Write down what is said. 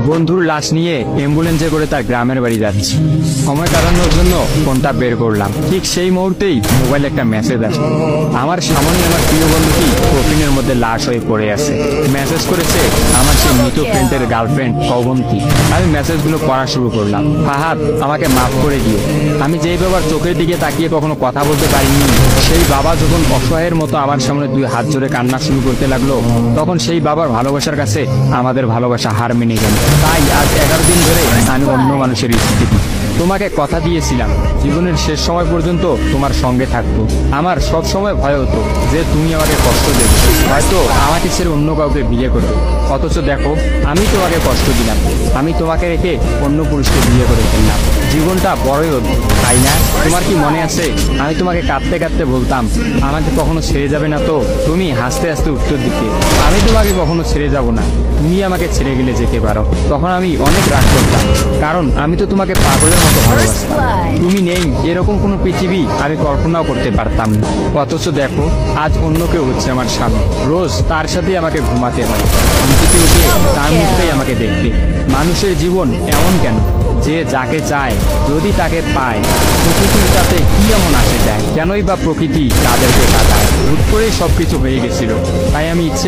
বন্ধুর লাশ নিয়ে অ্যাম্বুলেন্সে করে তার গ্রামের বাড়ি যাচ্ছি। সময় কাটানোর জন্য ফোনটা বের করলাম। ঠিক সেই মুহূর্তেই মোবাইলে একটা মেসেজ আসে। আমার সামনে আমার প্রিয় বন্ধুটি কফিনের মধ্যে লাশ হয়ে পড়ে আছে। মেসেজ করেছে আমার সেই মৃত ফ্রেন্ডের গার্লফ্রেন্ড কবন্তী। আমি মেসেজগুলো পড়া শুরু করলাম। ফাহাদ, আমাকে মাফ করে দিও। আমি যেই বাবার চোখের দিকে তাকিয়ে কখনো কথা বলতে পারিনি, সেই বাবা যখন অসহায়ের মতো আমার সামনে দুই হাত জোড়ে কান্না শুরু করতে লাগলো, তখন সেই বাবার ভালোবাসার কাছে আমাদের ভালোবাসা হার মেনে গেল। তাই আজ 11 দিন ধরে আমি অন্য মানুষের স্ত্রী। তোমাকে কথা দিয়েছিলাম জীবনের শেষ সময় পর্যন্ত তোমার সঙ্গে থাকবো। আমার সব সময় ভয় হতো যে তুমি আমাকে কষ্ট দেবে, হয়তো আমাকে ছেড়ে অন্য কাউকে বিয়ে করবে। অথচ দেখো, আমি তোমাকে কষ্ট দিলাম, আমি তোমাকে রেখে অন্য পুরুষকে বিয়ে করে ফেললাম। জীবনটা বড়ই অদ্ভুত, তাই না? তোমার কি মনে আছে আমি তোমাকে কাঁদতে কাঁদতে বলতাম আমাকে কখনো ছেড়ে যাবে না? তো তুমি হাসতে হাসতে উত্তর দিতে আমি তোমাকে কখনো ছেড়ে যাব না, তুমি আমাকে ছেড়ে গেলে যেতে পারো। তখন আমি অনেক রাগ করতাম, কারণ আমি তো তোমাকে পাগলের মতো ভালোবাসতাম। তুমি নেই এরকম কোনো পৃথিবী আমি কল্পনাও করতে পারতাম না। অথচ দেখো, আজ অন্য কেউ হচ্ছে আমার স্বামী। রোজ তার সাথে আমাকে ঘুমাতে হয়, ঘুমতে উঠে তার মুখটাই আমাকে দেখতে। মানুষের জীবন এমন কেন যে যাকে চায় যদি তাকে পায়? প্রকৃতির সাথে কি এমন আসে যায়? কেনই বা প্রকৃতি তাদেরকে কাটায়? হুট করে সবকিছু হয়ে গেছিল, তাই আমি ইচ্ছে